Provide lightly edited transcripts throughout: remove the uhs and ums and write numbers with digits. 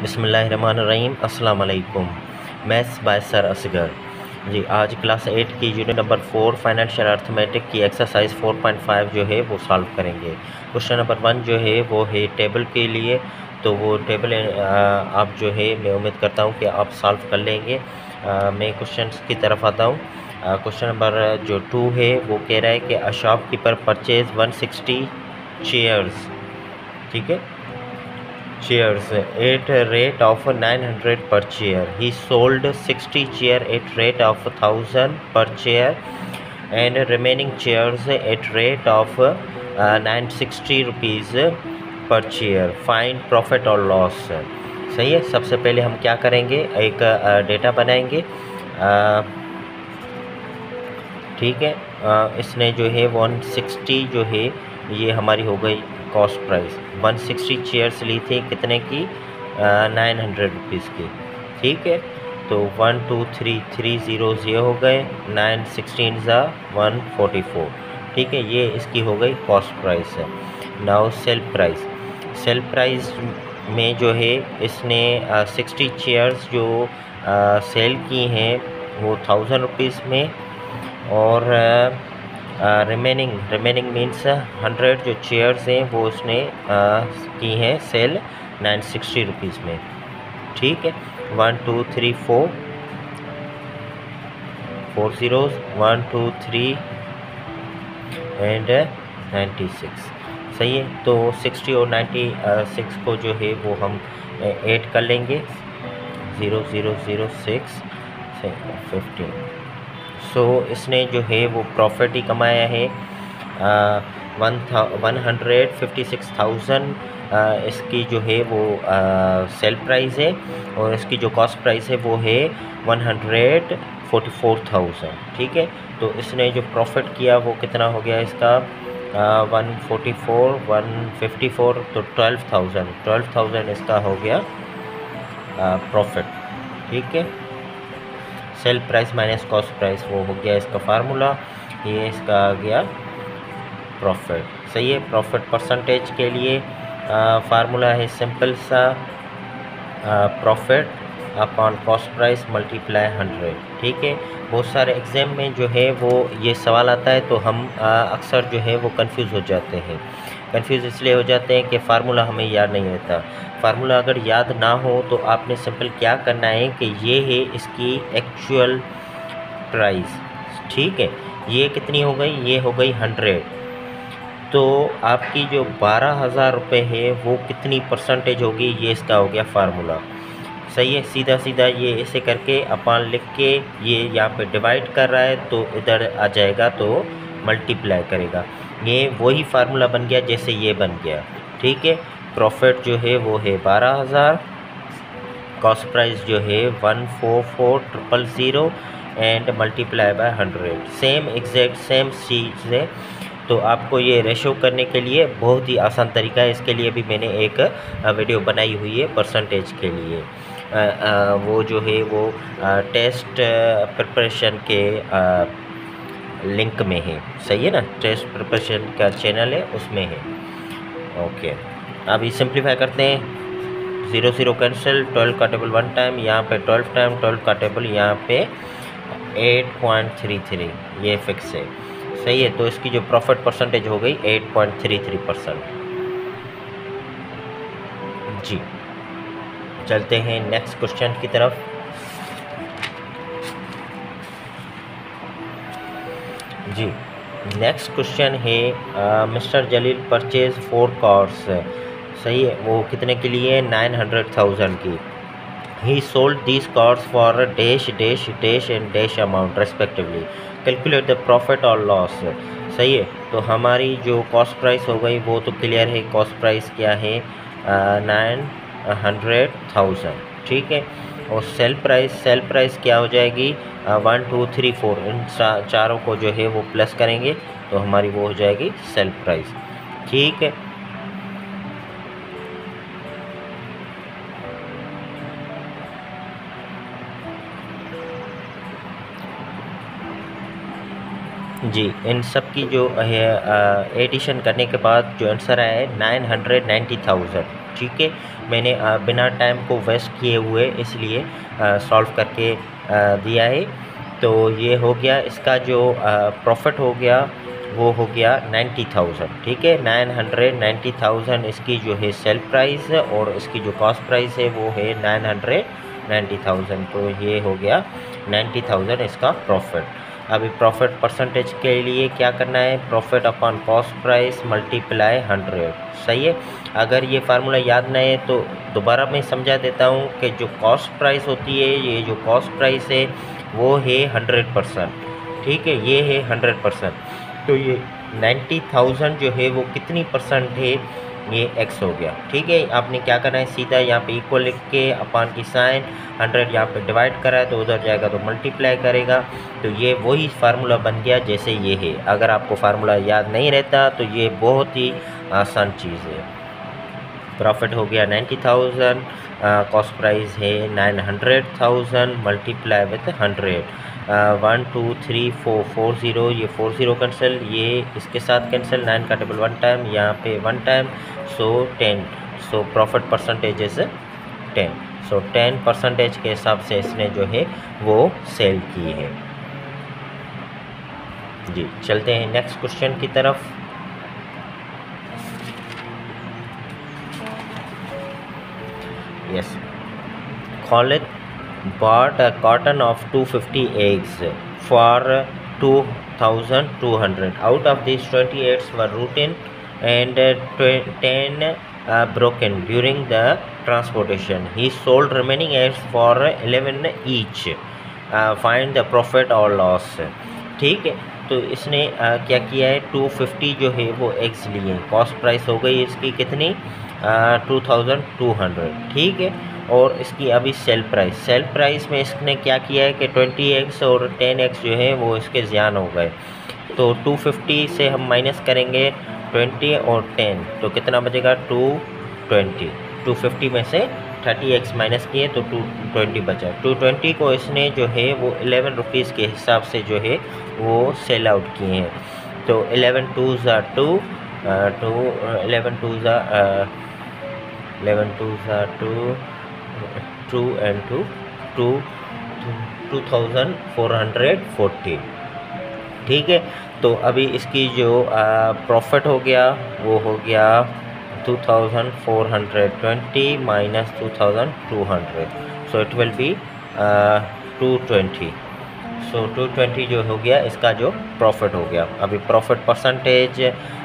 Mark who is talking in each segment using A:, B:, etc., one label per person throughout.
A: बिस्मिल्लाहिर्रहमानिर्रहीम। अस्सलाम वालेकुम। मैथ्स बाय सर असगर जी। आज क्लास 8 की यूनिट नंबर 4 फाइनेंशियल अर्थमेटिक की एक्सरसाइज 4.5 जो है वो सॉल्व करेंगे। क्वेश्चन नंबर 1 जो है वो है टेबल के लिए, तो वो टेबल आप जो है मैं उम्मीद करता हूँ कि आप सॉल्व कर लेंगे। मैं क्वेश्चन की तरफ आता हूँ। क्वेश्चन नंबर जो 2 है वो कह रहा है कि अ शॉपकीपर परचेज 160 चेयर्स, ठीक है, chairs at a rate of 900 per chair. He sold 60 chair at rate of 1000 per chair and remaining chairs at rate of 960 rupees per chair. Find profit or loss. सही है। सबसे पहले हम क्या करेंगे, एक डेटा बनाएंगे। ठीक है। इसने जो है 160 जो है ये हमारी हो गई कॉस्ट प्राइस। 160 चेयर्स ली थी कितने की, 900 रुपीज़ की। ठीक है, तो 1 2 3 3 zeros ये हो गए, 9 16 ज़ा 144। ठीक है, ये इसकी हो गई कॉस्ट प्राइस है। Now sale price. Sale price में जो है इसने 60 चेयर्स जो सेल की हैं वो 1000 रुपीज़ में, और रिमेनिंग मीन्स 100 जो चेयर्स हैं वो उसने की हैं सेल 960 रुपीज़ में। ठीक है, 1 2 3 4 zeros, 1 2 3 एंड 96। सही है, तो 60 और 96 को जो है वो हम ऐड कर लेंगे। 0 0 0 6 15। सो इसने जो है वो प्रॉफिट ही कमाया है 156,000। इसकी जो है वो सेल प्राइस है, और इसकी जो कॉस्ट प्राइस है वो है 144,000। ठीक है, तो इसने जो प्रॉफिट किया वो कितना हो गया इसका, 144 154, तो 12,000 इसका हो गया प्रॉफिट। ठीक है, sale price minus cost price वो हो गया इसका फार्मूला, ये इसका आ गया प्रॉफिट। सही है। प्रॉफिट परसेंटेज के लिए फार्मूला है सिंपल सा, profit upon cost price multiply 100। ठीक है, बहुत सारे एग्ज़ाम में जो है वो ये सवाल आता है, तो हम अक्सर जो है वो कंफ्यूज हो जाते हैं। कंफ्यूज इसलिए हो जाते हैं कि फ़ार्मूला हमें याद नहीं रहता। फार्मूला अगर याद ना हो तो आपने सिंपल क्या करना है कि ये है इसकी एक्चुअल प्राइस। ठीक है, ये कितनी हो गई, ये हो गई 100। तो आपकी जो 12,000 रुपये है वो कितनी परसेंटेज होगी, ये इसका हो गया फार्मूला। सही है, सीधा सीधा ये ऐसे करके अपन लिख के ये यहाँ पे डिवाइड कर रहा है तो इधर आ जाएगा तो मल्टीप्लाई करेगा। ये वही फार्मूला बन गया जैसे ये बन गया। ठीक है, प्रॉफिट जो है वो है 12,000, कॉस्ट प्राइस जो है 144,000 and multiply by 100। Same exact same चीज़ है। तो आपको ये रेशो करने के लिए बहुत ही आसान तरीका है। इसके लिए भी मैंने एक वीडियो बनाई हुई है परसेंटेज के लिए। वो जो है वो टेस्ट प्रिपरेशन के लिंक में है। सही है ना, टेस्ट प्रिपरेशन का चैनल है उसमें है। ओके, अभी सिंप्लीफाई करते हैं। 0 0 कैंसिल, 12 का टेबल 1 टाइम, यहाँ पे 12 टाइम, 12 का टेबल यहाँ पे 8.33, ये फिक्स है। सही है, तो इसकी जो प्रॉफिट परसेंटेज हो गई 8.33%। जी, चलते हैं नेक्स्ट क्वेश्चन की तरफ। जी, नेक्स्ट क्वेश्चन है मिस्टर जलील परचेज 4 कार्स। सही है, वो कितने के लिए, 900,000 की। ही sold these cars for dash dash dash and dash amount respectively. Calculate the profit और लॉस। सही है, तो हमारी जो कॉस्ट प्राइस हो गई वो तो क्लियर है। कॉस्ट प्राइस क्या है, 900,000। ठीक है, और सेल प्राइस क्या हो जाएगी, 1 2 3 4, इन चारों को जो है वो प्लस करेंगे तो हमारी वो हो जाएगी सेल प्राइस। ठीक है, जी, इन सब की जो है एडिशन करने के बाद जो आंसर आया है 990,000। ठीक है। मैंने बिना टाइम को वेस्ट किए हुए इसलिए सॉल्व करके दिया है। तो ये हो गया, इसका जो प्रॉफिट हो गया वो हो गया 90,000, ठीक है। 990,000 इसकी जो है सेल प्राइस और इसकी जो कॉस्ट प्राइस है वो है 990,000। तो ये हो गया 90,000 इसका प्रॉफिट। अभी प्रॉफिट परसेंटेज के लिए क्या करना है, profit upon cost price multiply 100, सही है। अगर ये फार्मूला याद नहीं है तो दोबारा मैं समझा देता हूँ कि जो कॉस्ट प्राइस होती है, ये जो कॉस्ट प्राइस है वो है 100%, ठीक है, ये है 100%। तो ये 90,000 जो है वो कितनी परसेंट है, ये x हो गया, ठीक है। आपने क्या करना है, सीधा यहाँ पे इक्वल लिख के अपान की साइन 100 यहाँ पे डिवाइड करा है तो उधर जाएगा तो मल्टीप्लाई करेगा। तो ये वही फार्मूला बन गया जैसे ये है। अगर आपको फार्मूला याद नहीं रहता तो ये बहुत ही आसान चीज़ है। प्रॉफिट हो गया 90,000, कॉस्ट प्राइस है 900,000 मल्टीप्लाई विथ 100। 1 2 3 4 40, ये 40 कैंसिल, ये इसके साथ कैंसिल, 9 का टेबल 1 टाइम, यहाँ पे 1 time, so 10। So profit percentage is 10। सो 10% के हिसाब से इसने जो है वो सेल की है। जी चलते हैं नेक्स्ट क्वेश्चन की तरफ। Yes, Khalid bought a carton of 250 eggs for 2,200. Out of these, 20 eggs were rotten and 10 broken during the transportation. He sold remaining eggs for 11 each. Find the profit or loss. ठीक है, तो इसने क्या किया है, 250 जो है वो एग्स लिए, कॉस्ट प्राइस हो गई इसकी कितनी, 2,200, ठीक है। और इसकी अभी सेल प्राइस में इसने क्या किया है कि 20x और 10x जो है वो इसके ज़्यान हो गए। तो 250 से हम माइनस करेंगे 20 और 10 तो कितना बचेगा, 220। 250 में से 30x माइनस किए तो 220 बचा। 220 को इसने जो है वो 11 रुपीज़ के हिसाब से जो है वो सेल आउट किए हैं। तो 11 2 ज़ा 2, 11 2 ज़ा 2 and 2 2,440, ठीक है। तो अभी इसकी जो प्रॉफिट हो गया वो हो गया 2,420 minus 2,200, so it will B 220। सो 220 जो हो गया इसका जो प्रॉफिट हो गया। अभी profit percentage,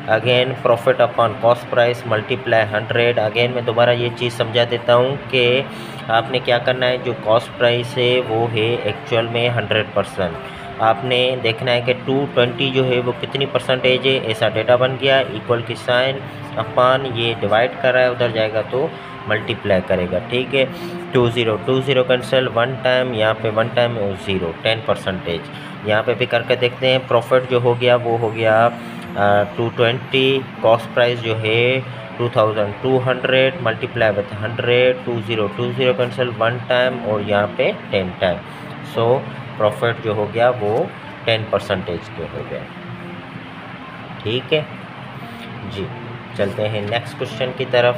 A: again profit upon cost price multiply 100। Again मैं दोबारा ये चीज़ समझा देता हूँ कि आपने क्या करना है, जो कॉस्ट प्राइस है वो है एक्चुअल में 100%। आपने देखना है कि 220 जो है वो कितनी परसेंटेज है, ऐसा डेटा बन गया, इक्वल की साइन अपॉन ये डिवाइड कर रहा है, उधर जाएगा तो मल्टीप्लाई करेगा, ठीक है। 20 कैंसिल, 1 टाइम, यहाँ पे 1 टाइम और 0, 10%। यहाँ पे भी करके देखते हैं, प्रॉफिट जो हो गया वो हो गया 220, कॉस्ट प्राइस जो है 2,200 मल्टीप्लाई विथ 100, 20 कैंसिल, 1 टाइम और यहाँ पे 10 टाइम। सो प्रॉफिट जो हो गया वो 10% के हो गया, ठीक है जी। चलते हैं नेक्स्ट क्वेश्चन की तरफ।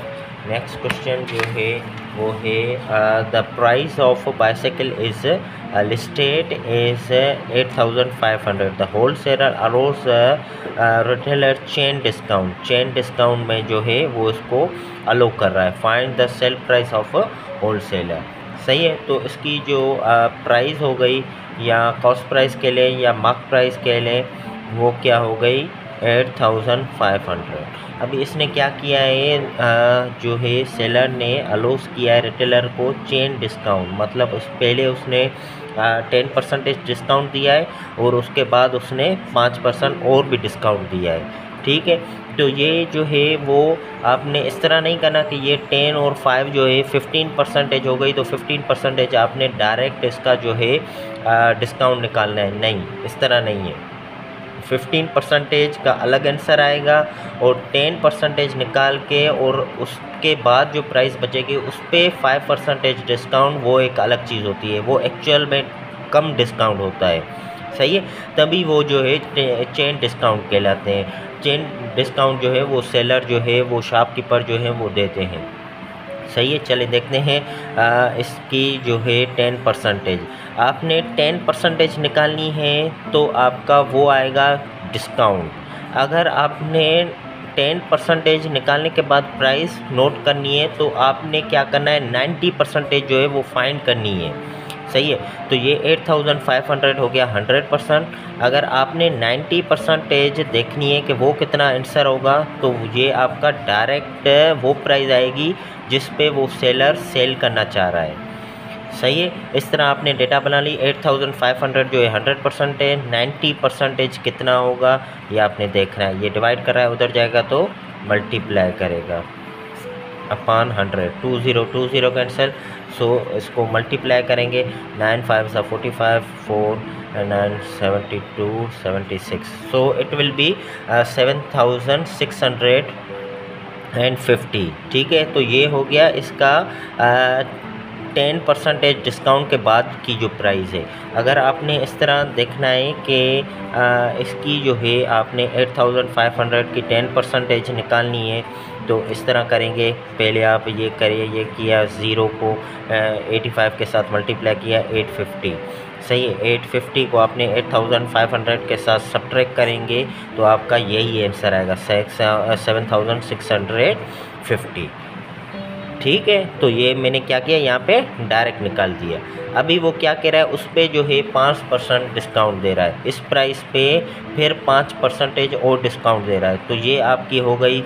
A: नेक्स्ट क्वेश्चन जो है वो है the price of bicycle is listed is 8,500। The wholesaler allows retailer chain discount में जो है वो इसको अलो कर रहा है। Find the sale price of wholesaler, सही है। तो इसकी जो प्राइस हो गई या कॉस्ट प्राइस के लिए या मार्क प्राइस के लिए वो क्या हो गई, 8,500। अभी इसने क्या किया है, जो है सेलर ने अलोस किया है रिटेलर को चेन डिस्काउंट, मतलब पहले उसने 10% डिस्काउंट दिया है और उसके बाद उसने 5% और भी डिस्काउंट दिया है, ठीक है। तो ये जो है वो आपने इस तरह नहीं करना कि ये 10 और 5 जो है 15% हो गई तो 15% आपने डायरेक्ट इसका जो है डिस्काउंट निकालना है, नहीं, इस तरह नहीं है। 15% का अलग आंसर आएगा और 10% निकाल के और उसके बाद जो प्राइस बचेगी उस पर 5% डिस्काउंट, वो एक अलग चीज़ होती है, वो एक्चुअल में कम डिस्काउंट होता है, सही है। तभी वो जो है चेन डिस्काउंट कहलाते हैं। चेन डिस्काउंट जो है वो सेलर जो है वो शॉपकीपर जो है वो देते हैं, सही है। चलिए देखते हैं इसकी जो है 10%। आपने 10% निकालनी है तो आपका वो आएगा डिस्काउंट। अगर आपने 10% निकालने के बाद प्राइस नोट करनी है तो आपने क्या करना है, 90% जो है वो फाइंड करनी है। सही है, तो ये 8500 हो गया 100%। अगर आपने 90% देखनी है कि वो कितना आंसर होगा तो ये आपका डायरेक्ट वो प्राइस आएगी जिस पे वो सेलर सेल करना चाह रहा है। सही है, इस तरह आपने डेटा बना ली। 8500 जो है 100% है, 90% कितना होगा ये आपने देखना है। ये डिवाइड कर रहा है, उधर जाएगा तो मल्टीप्लाई करेगा अपॉन 100। 20 कैंसिल, सो इसको मल्टीप्लाई करेंगे। 9 5 सा 45, 4 9 72 76, सो इट विल बी 7650। ठीक है, तो ये हो गया इसका 10% डिस्काउंट के बाद की जो प्राइस है। अगर आपने इस तरह देखना है कि इसकी जो है आपने 8500 की 10% निकालनी है तो इस तरह करेंगे। पहले आप ये करिए, ये किया 0 को 85 के साथ मल्टीप्लाई किया 850। सही है, 850 को आपने 8500 के साथ सब्ट्रैक्ट करेंगे तो आपका यही आंसर आएगा 7650। ठीक है, तो ये मैंने क्या किया, यहाँ पे डायरेक्ट निकाल दिया। अभी वो क्या कह रहा है, उस पर जो है 5% डिस्काउंट दे रहा है, इस प्राइस पे फिर 5% और डिस्काउंट दे रहा है। तो ये आपकी हो गई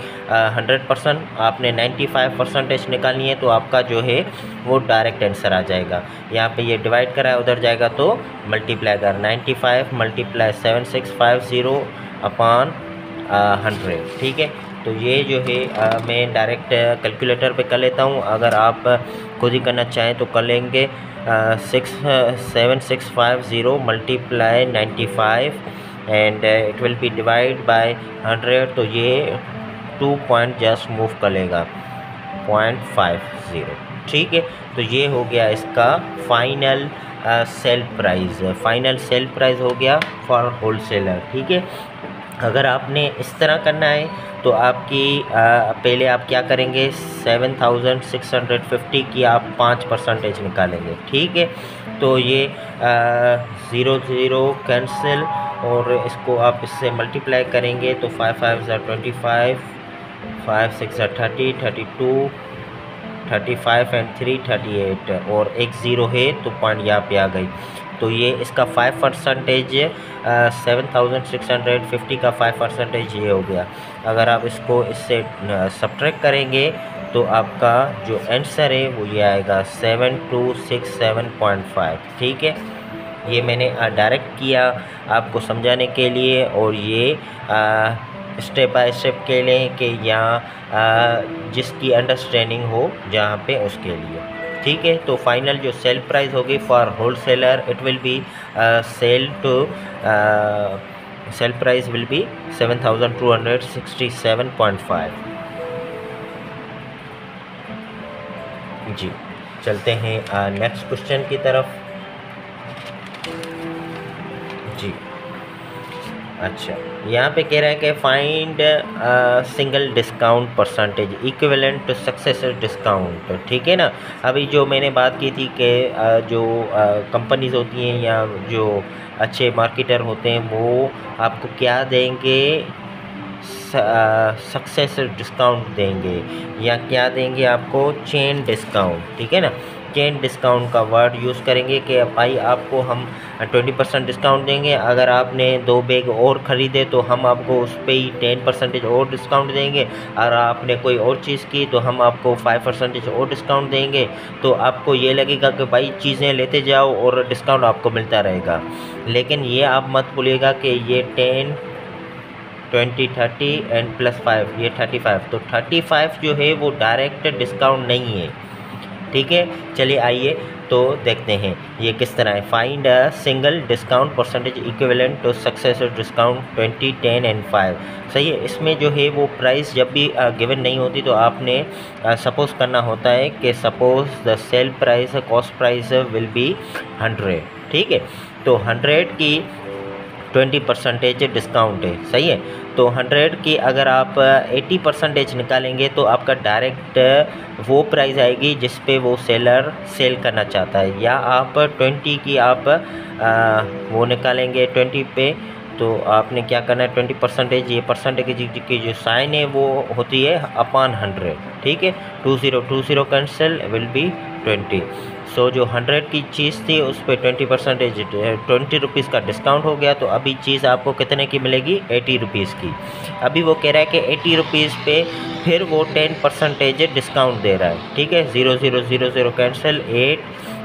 A: 100%। आपने 95% निकालनी है तो आपका जो है वो डायरेक्ट आंसर आ जाएगा। यहाँ पे ये डिवाइड करा है, उधर जाएगा तो मल्टीप्लाई कर 95 × 7650 अपॉन 100। ठीक है, तो ये जो है मैं डायरेक्ट कैलकुलेटर पे कर लेता हूँ। अगर आप खुद ही करना चाहें तो कर लेंगे। 7650 multiply 95 and it will B divide by 100। तो ये 2 पॉइंट जस्ट मूव कर लेगा 0.50। ठीक है, तो ये हो गया इसका final sale price. Final sale price हो गया फॉर होलसेलर। ठीक है, अगर आपने इस तरह करना है तो आपकी पहले आप क्या करेंगे, 7650 की आप 5% निकालेंगे। ठीक है, तो ये 0 कैंसिल और इसको आप इससे मल्टीप्लाई करेंगे तो 5 5 25, 5 6 30, 32, 35 एंड 3 38 और एक 0 है तो पॉइंट यहाँ पे आ गई। तो ये इसका 5% 7650 का 5% ये हो गया। अगर आप इसको इससे सब्ट्रैक्ट करेंगे तो आपका जो आंसर है वो ये आएगा 7267.5। ठीक है, ये मैंने डायरेक्ट किया आपको समझाने के लिए और ये स्टेप बाय स्टेप के लिए कि यहाँ जिसकी अंडरस्टैंडिंग हो जहाँ पे उसके लिए। ठीक है, तो फाइनल जो सेल प्राइस होगी for wholesaler it will be sale price will be 7267.5। जी, चलते हैं नेक्स्ट क्वेश्चन की तरफ। जी, अच्छा, यहाँ पे कह रहा है कि find single discount percentage equivalent to successor discount. ठीक है ना, अभी जो मैंने बात की थी कि जो कंपनीज होती हैं या जो अच्छे मार्केटर होते हैं वो आपको क्या देंगे, सक्सेसर डिस्काउंट देंगे या क्या देंगे आपको, चेन डिस्काउंट। ठीक है ना, चेन डिस्काउंट का वर्ड यूज़ करेंगे कि भाई आपको हम 20% डिस्काउंट देंगे। अगर आपने 2 बैग और ख़रीदे तो हम आपको उस पर ही 10% और डिस्काउंट देंगे। अगर आपने कोई और चीज़ की तो हम आपको 5% और डिस्काउंट देंगे। तो आपको ये लगेगा कि भाई चीज़ें लेते जाओ और डिस्काउंट आपको मिलता रहेगा। लेकिन ये आप मत भूलिएगा कि ये 10 20 30 एंड +5 ये 35। तो 35 जो है वो डायरेक्ट डिस्काउंट नहीं है। ठीक है, चलिए आइए तो देखते हैं ये किस तरह है। Find a single discount percentage equivalent to successor discount 20 10 and 5। सही है, इसमें जो है वो प्राइस जब भी गिवन नहीं होती तो आपने सपोज करना होता है कि suppose the sale price cost price will be 100। ठीक है, तो 100 की 20% डिस्काउंट है, सही है। तो 100 की अगर आप 80% निकालेंगे तो आपका डायरेक्ट वो प्राइस आएगी जिस पे वो सेलर सेल करना चाहता है, या आप 20 की आप वो निकालेंगे 20 पे, तो आपने क्या करना है 20%, ये परसेंटेज की जो साइन है वो होती है अपॉन 100, ठीक है। 20 कैंसिल विल बी 20। सो जो 100 की चीज़ थी उस पर 20% 20 रुपीज़ का डिस्काउंट हो गया, तो अभी चीज़ आपको कितने की मिलेगी 80 रुपीज़ की। अभी वो कह रहा है कि 80 रुपीज़ पे फिर वो 10% डिस्काउंट दे रहा है, ठीक है। 0 0 0 0 कैंसिल 8।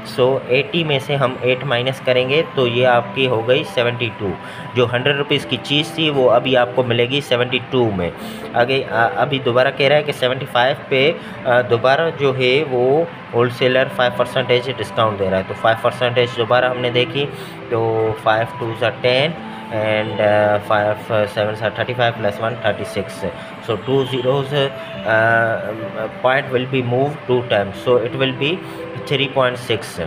A: सो 80 में से हम 8 माइनस करेंगे तो ये आपकी हो गई 72। जो 100 रुपीज़ की चीज़ थी वो अभी आपको मिलेगी 72 में। आगे अभी दोबारा कह रहा है कि 75 पे दोबारा जो है वो होलसेलर 5% डिस्काउंट दे रहा है। तो 5% दोबारा हमने देखी, तो 5 2 10 and 5 7 35 plus 1 36. So 2 zeros point will be moved 2 times, so it will be 3.6.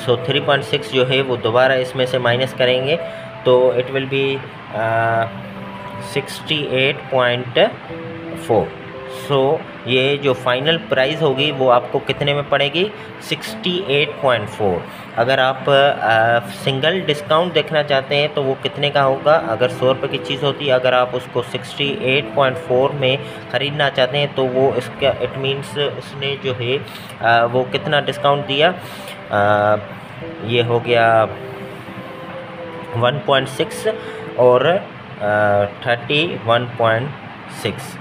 A: So 3.6 जो है वो दोबारा इसमें से माइनस करेंगे तो इट विल बी 68.4। सो ये जो फाइनल प्राइस होगी वो आपको कितने में पड़ेगी 68.4। अगर आप सिंगल डिस्काउंट देखना चाहते हैं तो वो कितने का होगा, अगर 100 रुपये की चीज़ होती है, अगर आप उसको 68.4 में ख़रीदना चाहते हैं तो वो इसका इट मीन्स उसने जो है वो कितना डिस्काउंट दिया, ये हो गया 1.6 और 31.6।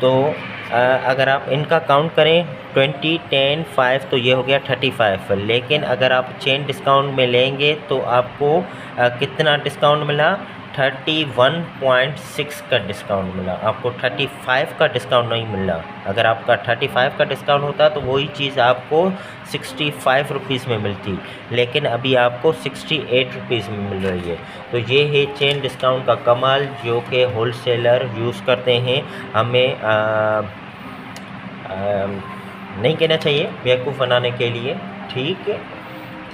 A: तो अगर आप इनका काउंट करें 20 10 5 तो ये हो गया 35। लेकिन अगर आप चेन डिस्काउंट में लेंगे तो आपको कितना डिस्काउंट मिला, 31.6 का डिस्काउंट मिला, आपको 35 का डिस्काउंट नहीं मिला। अगर आपका 35 का डिस्काउंट होता तो वही चीज़ आपको 65 रुपीज़ में मिलती, लेकिन अभी आपको 68 रुपीज़ में मिल रही है। तो ये है चेन डिस्काउंट का कमाल जो कि होलसेलर यूज़ करते हैं। हमें नहीं कहना चाहिए बेवकूफ़ बनाने के लिए, ठीक है,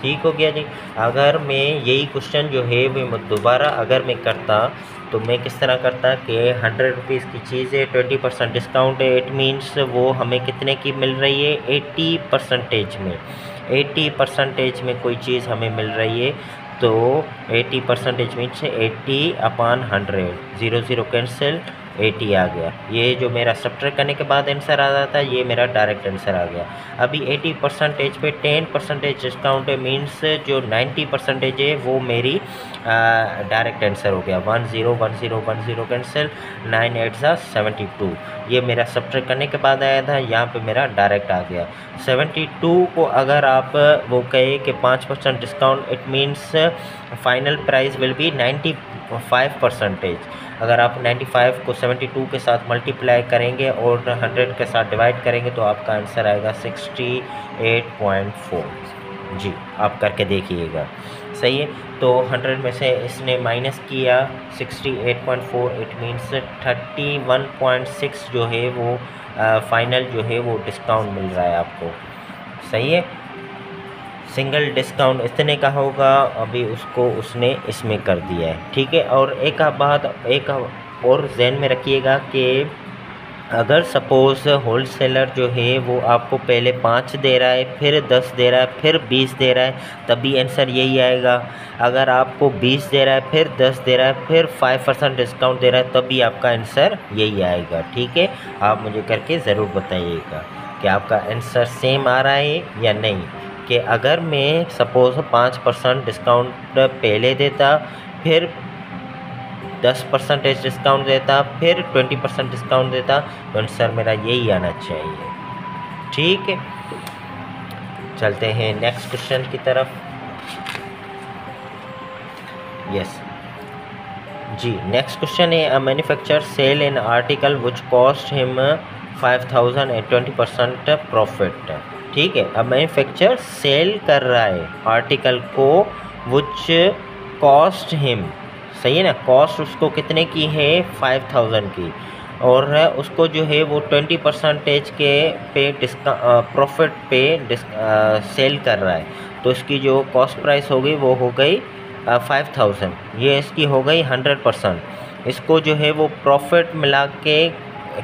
A: ठीक हो गया जी। अगर मैं यही क्वेश्चन जो है वो दोबारा अगर मैं करता तो मैं किस तरह करता कि 100 रुपीज़ की चीज़ है, 20% डिस्काउंट है, इट मीन्स वो हमें कितने की मिल रही है 80% में। 80% में कोई चीज़ हमें मिल रही है तो 80% मीन्स 80/100, 0 0 कैंसिल 80 आ गया। ये जो मेरा सब्ट्रैक्ट करने के बाद आंसर आ जाता है ये मेरा डायरेक्ट आंसर आ गया। अभी 80% पे 10% डिस्काउंट है, मीन्स जो 90% है वो मेरी डायरेक्ट आंसर हो गया। 1 0 1 0 1 0 कैंसिल 9 8 72। ये मेरा सब्ट्रैक्ट करने के बाद आया था, यहाँ पे मेरा डायरेक्ट आ गया। 72 को अगर आप वो कहे कि 5% discount, it means final price will be 95%। अगर आप 95 को 72 के साथ मल्टीप्लाई करेंगे और 100 के साथ डिवाइड करेंगे तो आपका आंसर आएगा 68.4। जी आप करके देखिएगा, सही है। तो 100 में से इसने माइनस किया 68.4, इट मीन्स 31.6 जो है वो फाइनल जो है वो डिस्काउंट मिल रहा है आपको, सही है। सिंगल डिस्काउंट इतने का होगा, अभी उसको उसने इसमें कर दिया है, ठीक है। और एक बात एक और जहन में रखिएगा कि अगर सपोज़ होलसेलर जो है वो आपको पहले 5 दे रहा है, फिर 10 दे रहा है, फिर 20 दे रहा है, तभी आंसर यही आएगा। अगर आपको 20 दे रहा है, फिर 10 दे रहा है, फिर 5% डिस्काउंट दे रहा है, तभी आपका आंसर यही आएगा, ठीक है। आप मुझे करके ज़रूर बताइएगा कि आपका आंसर सेम आ रहा है या नहीं। कि अगर मैं सपोज़ 5% डिस्काउंट पहले देता, फिर 10% डिस्काउंट देता, फिर 20% डिस्काउंट देता, तो आंसर मेरा यही आना चाहिए, ठीक है। चलते हैं नेक्स्ट क्वेश्चन की तरफ। यस जी, नेक्स्ट क्वेश्चन है a manufacturer sell an article which cost him 5000 and 20% profit, ठीक है। अब मैन्युफैक्चरर सेल कर रहा है आर्टिकल को व्हिच कॉस्ट हिम, सही है ना, कॉस्ट उसको कितने की है 5000 की, और उसको जो है वो 20% के पे प्रॉफिट पे सेल कर रहा है। तो इसकी जो कॉस्ट प्राइस होगी वो हो गई 5000, ये इसकी हो गई 100%। इसको जो है वो प्रॉफिट मिला के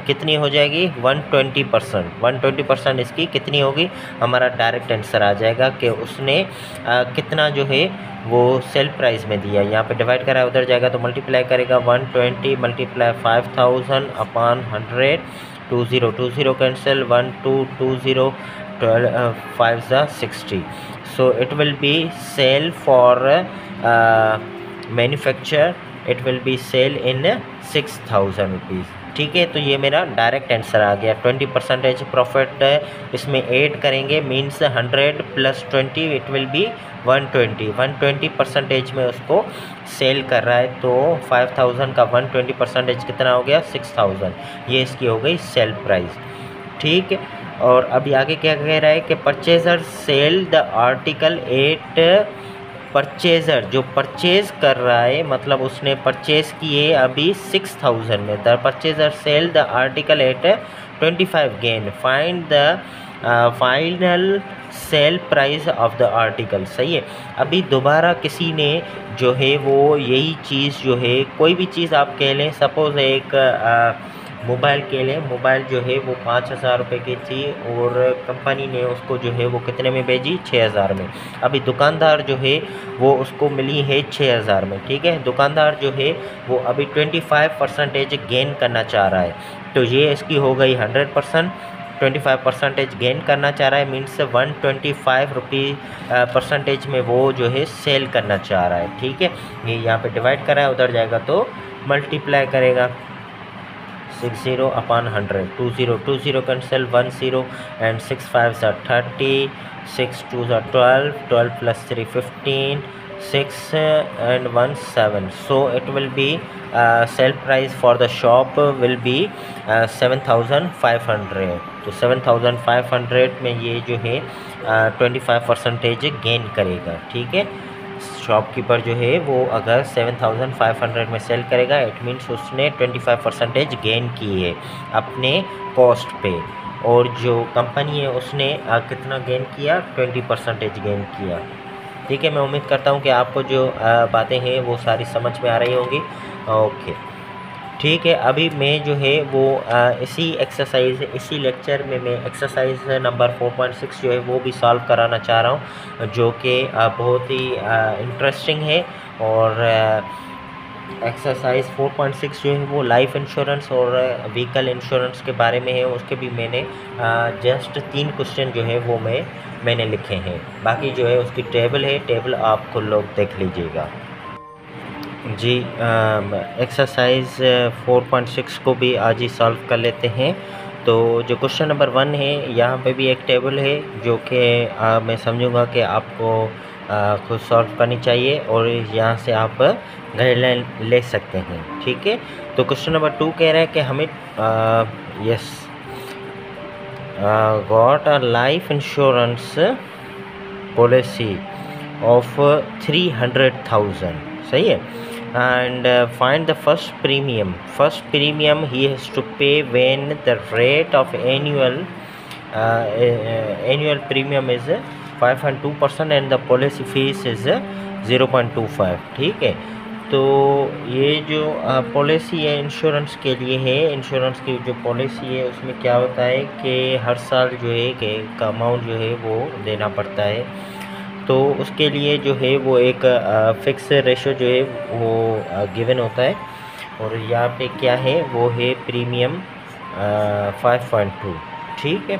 A: कितनी हो जाएगी 120%। 120% इसकी कितनी होगी, हमारा डायरेक्ट आंसर आ जाएगा कि उसने कितना जो है वो सेल प्राइस में दिया। यहाँ पे डिवाइड करा है, उधर जाएगा तो मल्टीप्लाई करेगा 120 multiply 5000 upon 100, 20 cancel, 1 2 20 12 5 60। So it will be sell for manufacture, it will be sell in 6000 rupees. ठीक है, तो ये मेरा डायरेक्ट आंसर आ गया। 20% प्रॉफिट इसमें ऐड करेंगे, means 100 plus 20 it will B 120। 120% में उसको सेल कर रहा है, तो 5000 का 120% कितना हो गया 6000। ये इसकी हो गई सेल प्राइस। ठीक है, और अभी आगे क्या कह रहा है कि purchaser sell the article at, purchaser जो परचेज़ कर रहा है मतलब उसने परचेज़ किए अभी 6000 में। The purchaser sell the article at 25 gain, find the final sale price of the article. सही है, अभी दोबारा किसी ने जो है वो यही चीज़ जो है, कोई भी चीज़ आप कह लें, सपोज़ एक मोबाइल के लिए, मोबाइल जो है वो 5000 रुपये की थी और कंपनी ने उसको जो है वो कितने में भेजी 6000 में। अभी दुकानदार जो है वो उसको मिली है 6000 में। ठीक है, दुकानदार जो है वो अभी 25% गेन करना चाह रहा है, तो ये इसकी हो गई 100%। 25% गेन करना चाह रहा है, मीन्स 125 परसेंटेज में वो जो है सेल करना चाह रहा है। ठीक है, ये यहाँ पे डिवाइड करा है, उधर जाएगा तो मल्टीप्लाई करेगा 60 upon 100, 20 cancel, 10 and 6 5 30, 6 2 12, 12 plus 3 15, 6 and 1 7। So it will be sell price for the shop will be 7500। तो 7500 में ये जो है 25% गेन करेगा। ठीक है, शॉपकीपर जो है वो अगर 7500 में सेल करेगा, इट मीन्स उसने 25% गेन की है अपने कॉस्ट पे, और जो कंपनी है उसने कितना गेन किया 20% गेन किया। ठीक है, मैं उम्मीद करता हूँ कि आपको जो बातें हैं वो सारी समझ में आ रही होंगी। ओके, ठीक है, अभी मैं जो है वो इसी एक्सरसाइज, इसी लेक्चर में मैं एक्सरसाइज नंबर 4.6 जो है वो भी सॉल्व कराना चाह रहा हूँ, जो कि बहुत ही इंटरेस्टिंग है। और एक्सरसाइज 4.6 जो है वो लाइफ इंश्योरेंस और व्हीकल इंश्योरेंस के बारे में है। उसके भी मैंने जस्ट 3 क्वेश्चन जो है वो मैंने लिखे हैं, बाकी जो है उसकी टेबल है, टेबल आप खुद लोग देख लीजिएगा जी। एक्सरसाइज 4.6 को भी आज ही सॉल्व कर लेते हैं। तो जो क्वेश्चन नंबर 1 है, यहाँ पे भी एक टेबल है जो कि मैं समझूंगा कि आपको खुद सॉल्व करनी चाहिए और यहाँ से आप गाइडलाइन ले सकते हैं। ठीक है, तो क्वेश्चन नंबर 2 कह रहा है कि हमें yes got a life insurance policy of 300,000। सही है, and find the first premium he has to pay when the rate of annual premium is 5.2% and the policy fees is 0.25। ठीक है, तो ये जो पॉलिसी है इंश्योरेंस के लिए है, इंश्योरेंस की जो पॉलिसी है उसमें क्या होता है कि हर साल जो है कि का अमाउंट जो है वो देना पड़ता है। तो उसके लिए जो है वो एक फ़िक्स रेशो जो है वो गिवन होता है, और यहाँ पे क्या है वो है प्रीमियम 5.2। ठीक है,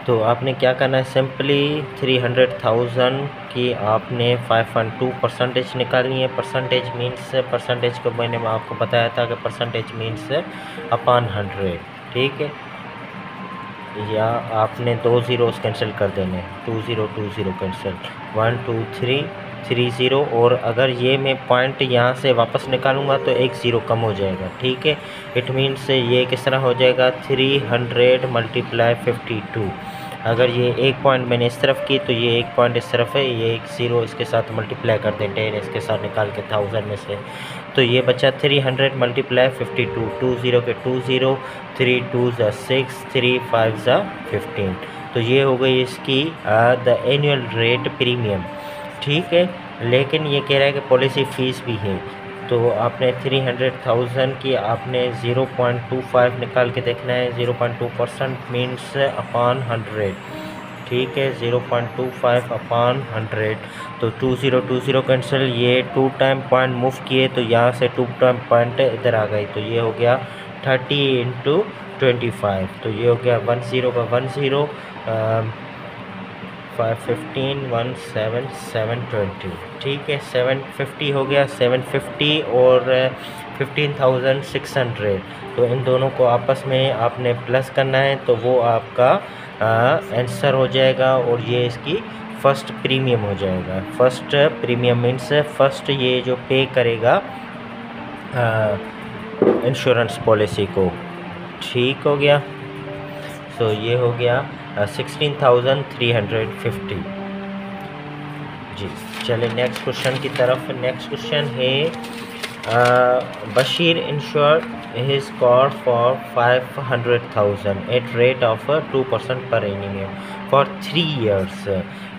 A: तो आपने क्या करना है, सिंपली 300,000 की आपने 5.2% निकालनी है। परसेंटेज मीन्स, परसेंटेज को मैंने आपको बताया था कि परसेंटेज मीन्स अपॉन 100। ठीक है, या आपने 2 ज़ीरोस कैंसिल कर देने, 20 कैंसिल, 1 2 3 3 0, और अगर ये मैं पॉइंट यहाँ से वापस निकालूंगा तो 1 ज़ीरो कम हो जाएगा। ठीक है, इट मीन्स ये किस तरह हो जाएगा 300 मल्टीप्लाई 52। अगर ये एक पॉइंट मैंने इस तरफ की तो ये एक पॉइंट इस तरफ है, ये 1 ज़ीरो इसके साथ मल्टीप्लाई कर दें 10 इसके साथ निकाल के 1000 में से, तो ये बचा 300 मल्टीप्लाई 52, 2 0 के 2 0, 3 2 6, 3 5 15। तो ये हो गई इसकी द एनुअल रेट प्रीमियम ठीक है। लेकिन ये कह रहा है कि पॉलिसी फ़ीस भी है, तो आपने 300,000 की आपने 0.25 निकाल के देखना है। 0.2% मीन्स अपॉन 100, ठीक है। 0.25 अपॉन 100, तो 2020 कैंसिल, ये 2 टाइम पॉइंट मूव किए तो यहाँ से 2 टाइम पॉइंट इधर आ गई, तो ये हो गया 30 × 25, तो ये हो गया 10 का 10, 515 17 720, ठीक है। 750 हो गया, 750 और 15,600, तो इन दोनों को आपस में आपने प्लस करना है, तो वो आपका आंसर हो जाएगा। और ये इसकी फ़र्स्ट प्रीमियम हो जाएगा। फ़र्स्ट प्रीमियम मीन्स फर्स्ट ये जो पे करेगा इंश्योरेंस पॉलिसी को, ठीक हो गया। सो ये हो गया 16,350 जी। चले नेक्स्ट क्वेश्चन की तरफ। नेक्स्ट क्वेश्चन है Bashir insured his car for 500,000 at rate of 2% per annum for 3 years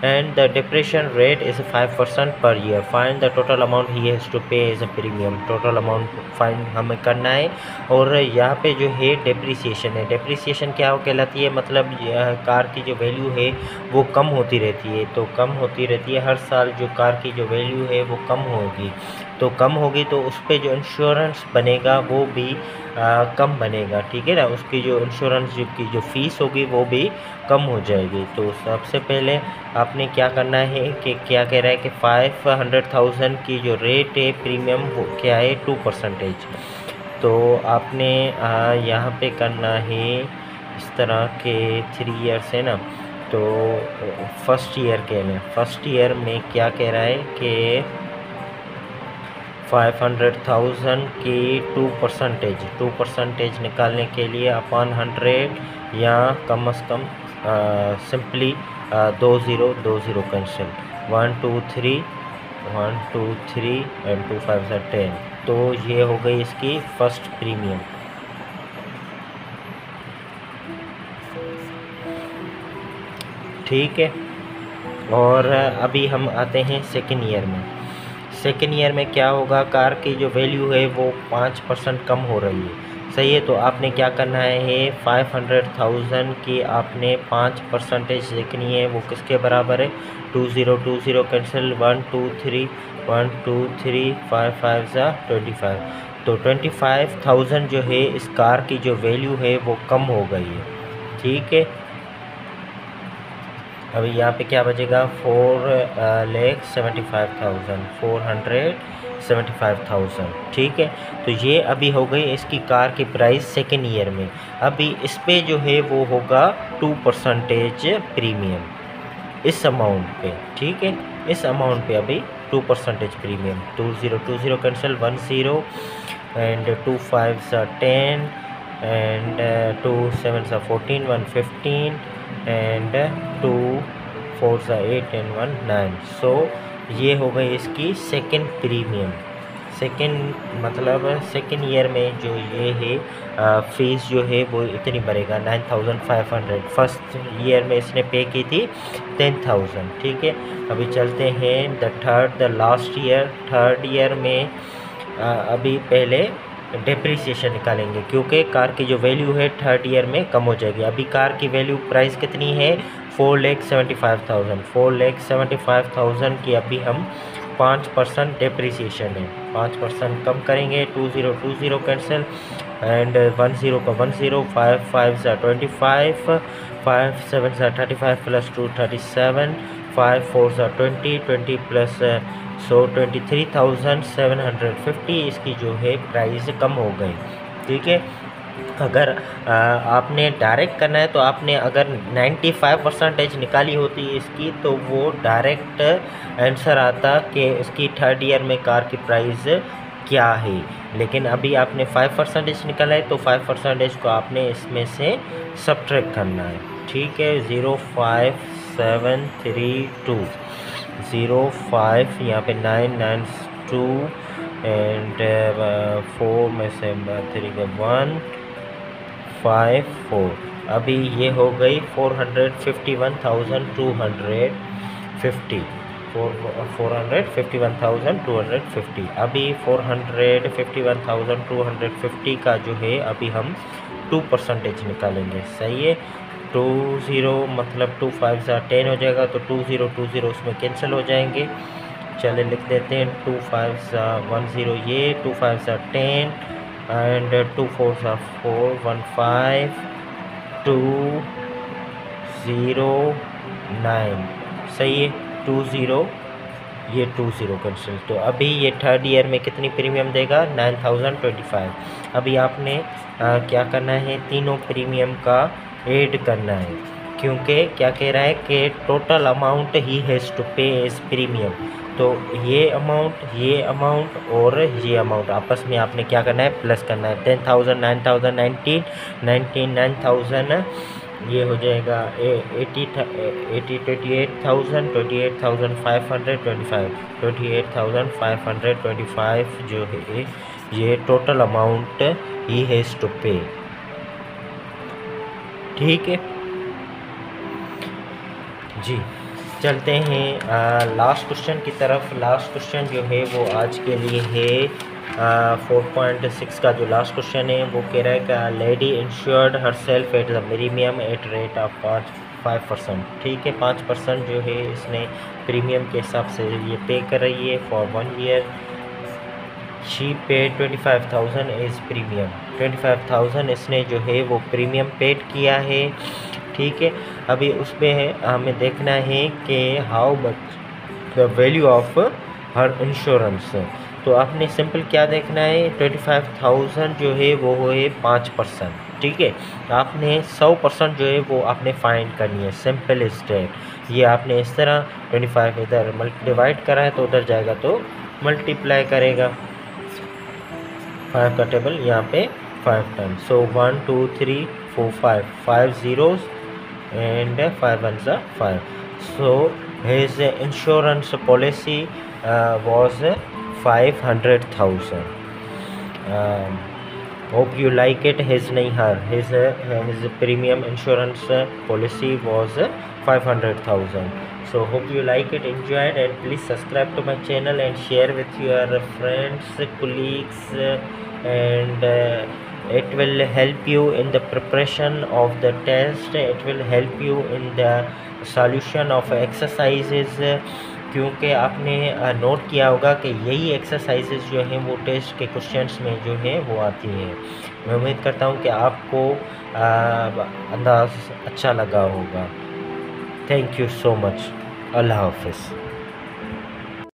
A: and the depreciation rate is 5% per year. Find the total amount he has to pay as a premium. total amount find हमें करना है। और यहाँ पे जो है depreciation है। Depreciation क्या हो कहलाती है, मतलब कार की जो वैल्यू है वो कम होती रहती है, तो कम होती रहती है हर साल। जो कार की जो वैल्यू है वो कम होगी, तो कम होगी तो उस पर जो इंश्योरेंस बनेगा वो भी कम बनेगा, ठीक है ना। उसकी जो इंश्योरेंस की जो फ़ीस होगी वो भी कम हो जाएगी। तो सबसे पहले आपने क्या करना है कि क्या कह रहा है कि 500,000 की जो रेट है प्रीमियम वो क्या है 2%। तो आपने यहाँ पे करना है इस तरह के 3 ईयर्स है ना, तो फर्स्ट ईयर कह लें। फर्स्ट ईयर में क्या कह रहा है कि 500,000 की 2% निकालने के लिए अपॉन 100 या कम से कम सिंपली 20 कैंसिल 1 2 3 एंड 2 5 10, तो ये हो गई इसकी फर्स्ट प्रीमियम। ठीक है। और अभी हम आते हैं सेकेंड ईयर में। सेकेंड ईयर में क्या होगा, कार की जो वैल्यू है वो 5% कम हो रही है, सही है। तो आपने क्या करना है 500,000 की आपने 5% देखनी है, वो किसके बराबर है 20 कैंसिल 1 2 3 5 5 25, तो 25,000 जो है इस कार की जो वैल्यू है वो कम हो गई है, ठीक है। अभी यहाँ पे क्या बचेगा 4,75,000 ठीक है। तो ये अभी हो गई इसकी कार की प्राइस सेकेंड ईयर में। अभी इस पे जो है वो होगा 2% प्रीमियम इस अमाउंट पे, ठीक है। इस अमाउंट पे अभी 2% premium. 20 cancel 10 and 2 5 10 and 2 7 14 115 and 2 4 8 and 1 9। सो ये हो गई इसकी सेकेंड प्रीमियम। सेकेंड मतलब सेकेंड ईयर में जो ये है फीस जो है वो इतनी भरेगा 9,500। फर्स्ट ईयर में इसने पे की थी 10,000, ठीक है। अभी चलते हैं the last year. Third year में अभी पहले डेप्रिसिएशन निकालेंगे, क्योंकि कार की जो वैल्यू है थर्ड ईयर में कम हो जाएगी। अभी कार की वैल्यू प्राइस कितनी है 4,75,000। 4,75,000 की अभी हम 5% डेप्रिसिएशन है, 5% कम करेंगे। 20 कैंसिल एंड 10 का 10 5 5 25 5 7 35 प्लस 2 37 5 4 20 प्लस 23,750 इसकी जो है प्राइस कम हो गई, ठीक है। अगर आपने डायरेक्ट करना है तो आपने अगर 95% निकाली होती इसकी तो वो डायरेक्ट आंसर आता कि इसकी थर्ड ईयर में कार की प्राइस क्या है। लेकिन अभी आपने 5% निकाला है तो 5% को आपने इसमें से सब्ट्रैक्ट करना है, ठीक है। 05732 05 यहाँ पे 992 एंड 4 में से 3 का 1 5 4। अभी ये हो गई 451,250, 451,250। अभी 451,250 का जो है अभी हम 2% निकालेंगे। सही है, 20 मतलब 2 5 10 हो जाएगा, तो 20 उसमें कैंसिल हो जाएंगे। चले लिख देते हैं 2 5 10, ये 2 5 10 एंड 2 4 4 1 5 2 0 9। सही है, 20 ये 20 कैंसिल। तो अभी ये थर्ड ईयर में कितनी प्रीमियम देगा, 9025। अभी आपने क्या करना है, तीनों प्रीमियम का ऐड करना है, क्योंकि क्या कह रहा है कि total amount he has to pay as premium. तो ये अमाउंट और ये अमाउंट आपस में आपने क्या करना है, प्लस करना है। 10,000 9,000 19 9,000 ये हो जाएगा 28,525 जो है ये total amount he has to pay. ठीक है जी, चलते हैं लास्ट क्वेश्चन की तरफ। लास्ट क्वेश्चन जो है वो आज के लिए है 4.6 का जो लास्ट क्वेश्चन है वो कह रहा है कि lady insured her self at the premium at rate of 5%। ठीक है, 5% जो है इसने प्रीमियम के हिसाब से ये पे कर रही है for 1 year. She paid 25,000 as premium. 25,000 इसने जो है वो प्रीमियम पेड किया है। ठीक है, अभी उसमें है हमें देखना है कि how much the value of her insurance. तो आपने सिंपल क्या देखना है, 25,000 जो है वो है 5%। ठीक है, आपने 100% जो है वो आपने फाइंड करनी है। Simple is that. ये आपने इस तरह 25 इधर डिवाइड करा है तो उधर जाएगा तो मल्टीप्लाई करेगा। 5 का टेबल यहाँ पे 5 times. So 1 2 3 4 5 zeros and 5 ones are 5. So his insurance policy was 500,000. Hope you like it. His nahi her. His premium insurance policy was 500,000. So hope you like it, enjoy it, and please subscribe to my channel and share with your friends, colleagues, and it will help you in the preparation of the test. It will help you in the solution of exercises, क्योंकि आपने note किया होगा कि यही exercises जो हैं वो test के क्वेश्चंस में जो है वो आती हैं। मैं उम्मीद करता हूँ कि आपको अंदाज़ अच्छा लगा होगा। Thank you so much. अल्लाह हाफ़िज़।